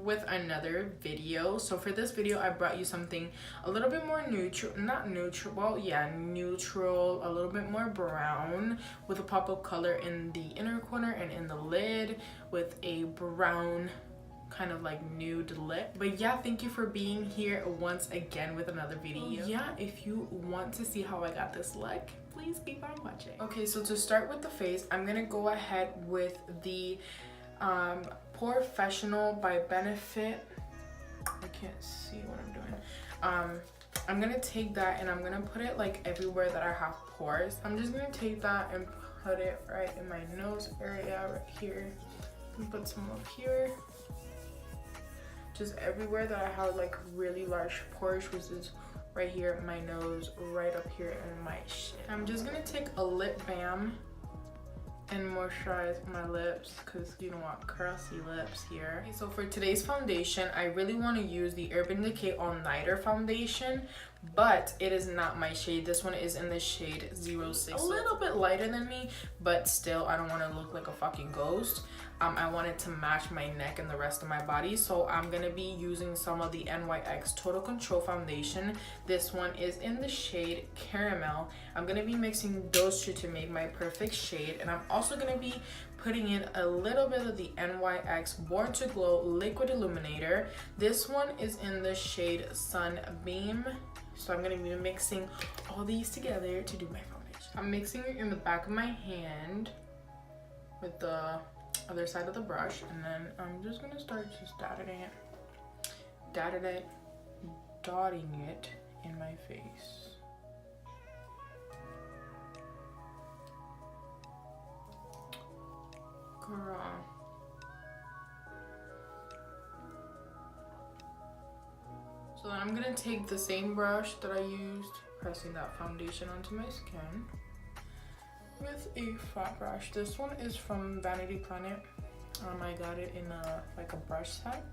With another video. So for this video I brought you something a little bit more neutral, not neutral, well yeah, neutral, a little bit more brown with a pop of color in the inner corner and in the lid with a brown kind of like nude lip. But yeah, thank you for being here once again with another video. Yeah, if you want to see how I got this look, please keep on watching. Okay, so to start with the face, I'm gonna go ahead with the POREfessional by Benefit. I can't see what I'm doing. I'm gonna take that and I'm gonna put it like everywhere that I have pores. I'm just gonna take that and put it right in my nose area right here, and put some up here, just everywhere that I have like really large pores, which is right here in my nose, right up here in my chin. I'm just gonna take a lip balm and moisturize my lips because you don't want crusty lips here. Okay, so for today's foundation, I really want to use the Urban Decay All Nighter foundation, but it is not my shade. This one is in the shade 06. A little bit lighter than me, but still I don't want to look like a fucking ghost. I want it to match my neck and the rest of my body, so I'm gonna be using some of the NYX Total Control foundation. This one is in the shade Caramel. I'm gonna be mixing those two to make my perfect shade, and I'm also gonna be putting in a little bit of the NYX Born to Glow Liquid Illuminator. This one is in the shade Sunbeam, so I'm gonna be mixing all these together to do my foundation. I'm mixing it in the back of my hand with the other side of the brush, and then I'm just gonna start just dotting it in my face. Girl. So then I'm gonna take the same brush that I used pressing that foundation onto my skin with a flat brush. This one is from Vanity Planet. I got it in like a brush set.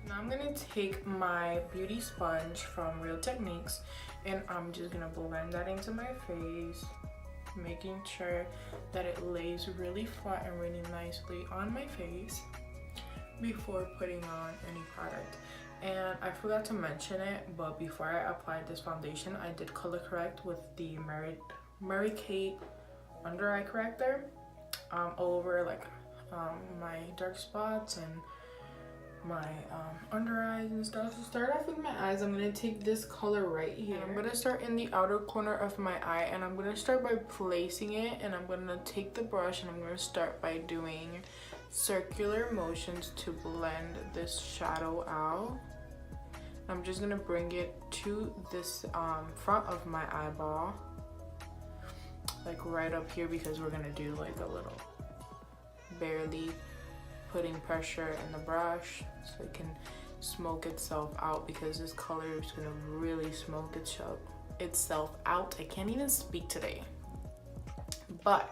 Now I'm gonna take my beauty sponge from Real Techniques and I'm just gonna blend that into my face, making sure that it lays really flat and really nicely on my face before putting on any product. And I forgot to mention it, but before I applied this foundation, I did color correct with the Mary Kate under eye corrector all over like my dark spots and my under eyes and stuff. To start off with my eyes, I'm gonna take this color right here. I'm gonna start in the outer corner of my eye, and I'm gonna start by placing it, and I'm gonna take the brush and I'm gonna start by doing circular motions to blend this shadow out. I'm just gonna bring it to this front of my eyeball, like right up here, because we're gonna do like a little barely putting pressure in the brush so it can smoke itself out, because this color is gonna really smoke itself out. I can't even speak today, but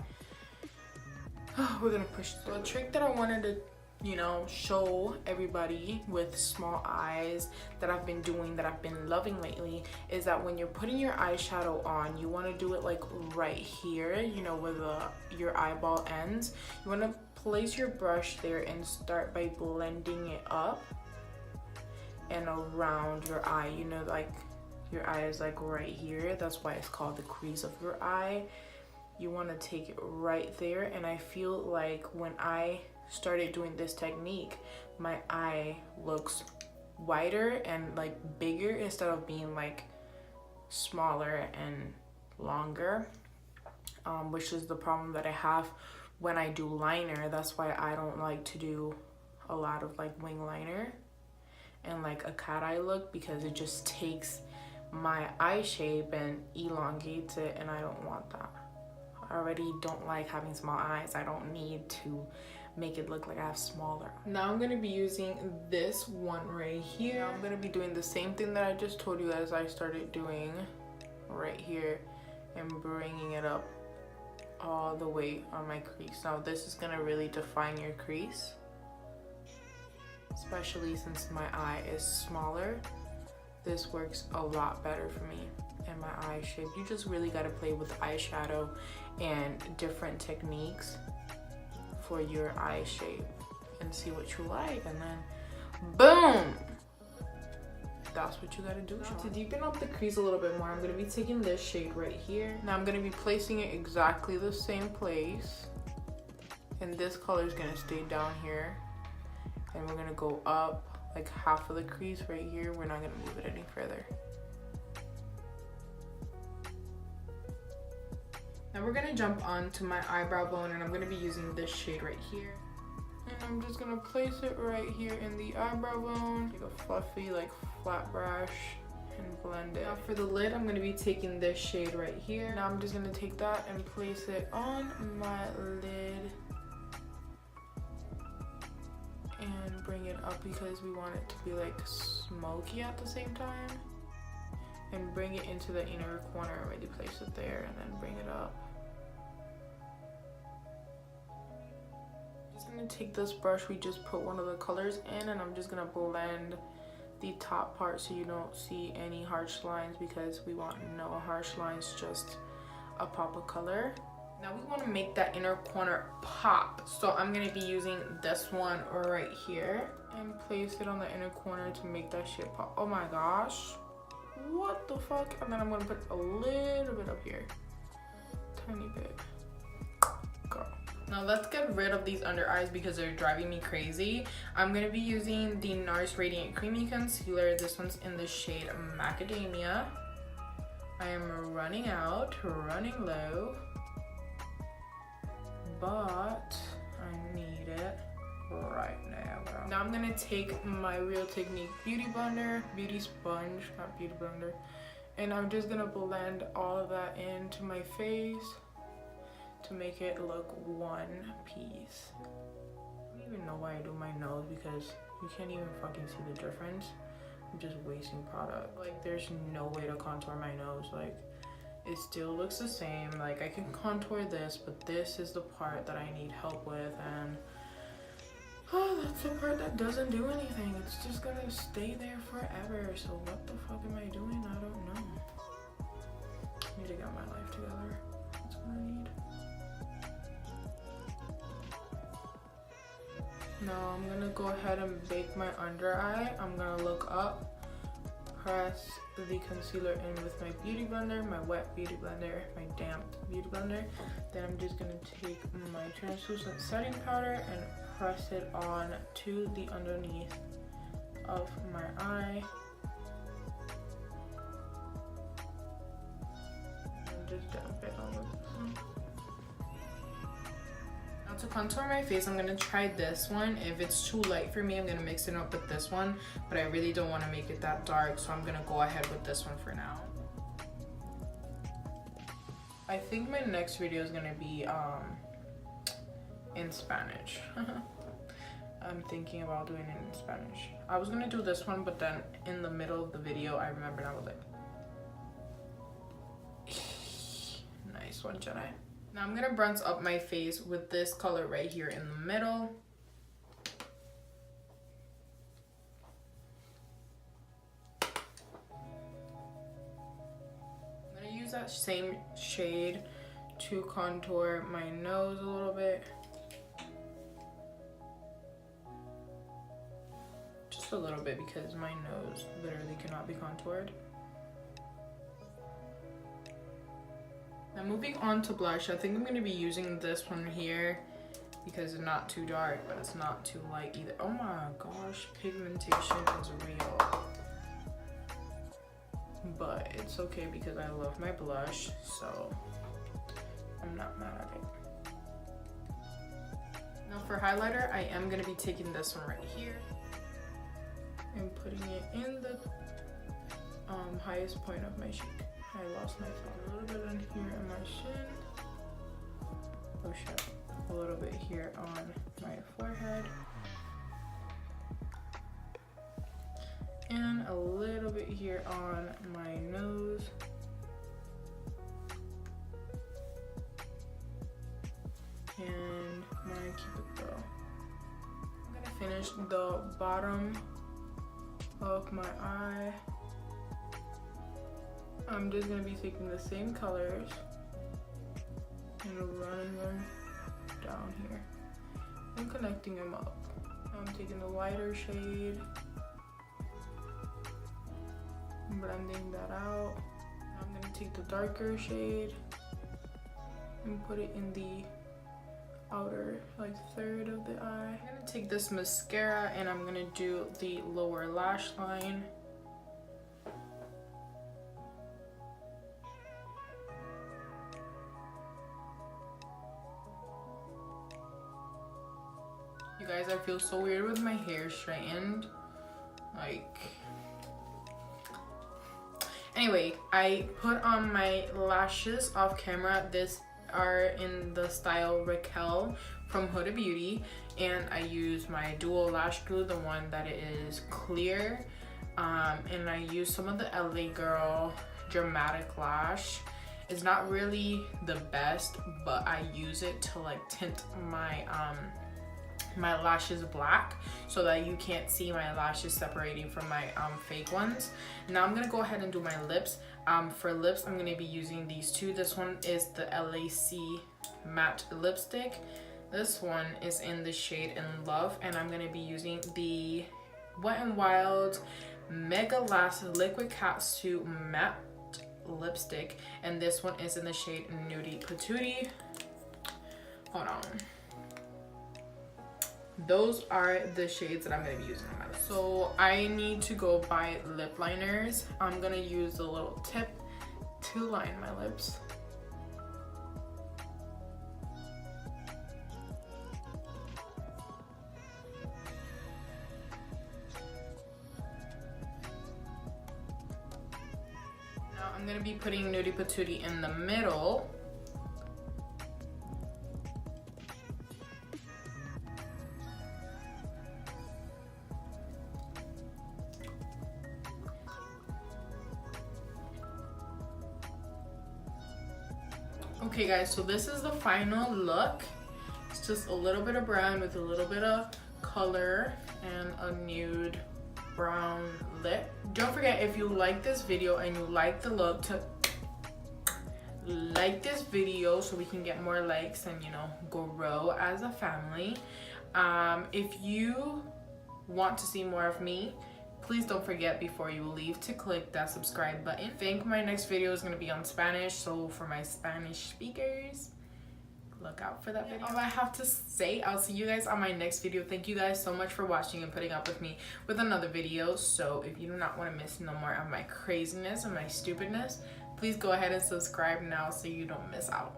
we're gonna push through. So a trick that I wanted to, you know, show everybody with small eyes that I've been doing, that I've been loving lately, is that when you're putting your eyeshadow on, you want to do it like right here, you know, where your eyeball ends. You want to place your brush there and start by blending it up and around your eye. You know, like your eye is like right here. That's why it's called the crease of your eye. You want to take it right there, and I feel like when I started doing this technique, my eye looks wider and like bigger instead of being like smaller and longer, which is the problem that I have when I do liner. That's why I don't like to do a lot of like wing liner and like a cat eye look, because it just takes my eye shape and elongates it, and I don't want that. I already don't like having small eyes. I don't need to make it look like I have smaller. Now I'm gonna be using this one right here. I'm gonna be doing the same thing that I just told you as I started doing right here, and bringing it up all the way on my crease. Now this is gonna really define your crease, especially since my eye is smaller. this works a lot better for me and my eye shape. You just really got to play with eyeshadow and different techniques for your eye shape and see what you like, and then boom, that's what you gotta do. Now, to deepen up the crease a little bit more, I'm gonna be taking this shade right here. Now I'm gonna be placing it exactly the same place, and this color is gonna stay down here, and we're gonna go up like half of the crease right here. We're not gonna move it any further. Now we're gonna jump on to my eyebrow bone, and I'm gonna be using this shade right here. And I'm just gonna place it right here in the eyebrow bone. Take a fluffy, like, flat brush and blend it. Now for the lid, I'm gonna be taking this shade right here. Now I'm just gonna take that and place it on my lid and bring it up because we want it to be like smoky at the same time. And bring it into the inner corner, already place it there, and then bring it up. I'm gonna take this brush we just put one of the colors in, and I'm just gonna blend the top part so you don't see any harsh lines, because we want no harsh lines, just a pop of color. Now we want to make that inner corner pop, so I'm gonna be using this one right here and place it on the inner corner to make that shit pop. Oh my gosh, what the fuck? And then I'm gonna put a little bit up here, tiny bit. Girl. Now let's get rid of these under eyes because they're driving me crazy. I'm gonna be using the Nars Radiant Creamy Concealer. This one's in the shade Macadamia. I am running low, but I need it right now. Now I'm gonna take my Real Technique beauty sponge, not beauty blender, and I'm just gonna blend all of that into my face to make it look one piece. I don't even know why I do my nose, because you can't even fucking see the difference. I'm just wasting product. Like, there's no way to contour my nose. Like, it still looks the same. Like, I can contour this, but this is the part that I need help with, and oh, that's the part that doesn't do anything. It's just gonna stay there forever. So what the fuck am I doing? I don't know. I need to get my life together. That's what I need. Now I'm gonna go ahead and bake my under eye. I'm gonna look up, press the concealer in with my beauty blender, my wet beauty blender, my damp beauty blender. Then I'm just gonna take my translucent setting powder and press it on to the underneath of my eye. And just damp it all over. Now to contour my face, I'm gonna try this one. If it's too light for me, I'm gonna mix it up with this one, but I really don't want to make it that dark, so I'm gonna go ahead with this one for now. I think my next video is gonna be in Spanish. I'm thinking about doing it in Spanish. I was gonna do this one, but then in the middle of the video I remembered, I was like, nice one, Jedi. Now I'm gonna bronze up my face with this color right here in the middle. I'm gonna use that same shade to contour my nose a little bit. Just a little bit, because my nose literally cannot be contoured. Now moving on to blush, I think I'm going to be using this one here because it's not too dark, but it's not too light either. Oh my gosh, pigmentation is real. But it's okay because I love my blush, so I'm not mad at it. Now for highlighter, I am going to be taking this one right here and putting it in the highest point of my cheek. I lost my thought. A little bit on here on my shin. Oh shit. A little bit here on my forehead. And a little bit here on my nose. And my Cupid bow. I'm gonna finish the bottom of my eye I'm just gonna be taking the same colors and running them down here and connecting them up. I'm taking the lighter shade, blending that out. I'm gonna take the darker shade and put it in the outer like third of the eye. I'm gonna take this mascara and I'm gonna do the lower lash line. You guys, I feel so weird with my hair straightened. Like, anyway, I put on my lashes off camera. This are in the style Raquel from Huda Beauty, and I use my dual lash glue, the one that is clear, and I use some of the LA Girl Dramatic Lash. It's not really the best, but I use it to like tint my my lashes black so that you can't see my lashes separating from my fake ones. Now I'm gonna go ahead and do my lips. For lips, I'm gonna be using these two. This one is the LAC matte lipstick. This one is in the shade In Love, and I'm gonna be using the Wet n Wild Mega Last Liquid Catsuit matte lipstick, and this one is in the shade Nudie Patootie. Hold on. Those are the shades that I'm going to be using on my lips. So I need to go buy lip liners. I'm going to use the little tip to line my lips. Now I'm going to be putting Nudie Patootie in the middle. Okay guys, so this is the final look. It's just a little bit of brown with a little bit of color and a nude brown lip. Don't forget, if you like this video and you like the look, to like this video so we can get more likes and, you know, grow as a family. If you want to see more of me, please don't forget before you leave to click that subscribe button. I think my next video is going to be on Spanish, so for my Spanish speakers, look out for that video. All I have to say, I'll see you guys on my next video. Thank you guys so much for watching and putting up with me with another video. So if you do not want to miss no more of my craziness and my stupidness, please go ahead and subscribe now so you don't miss out.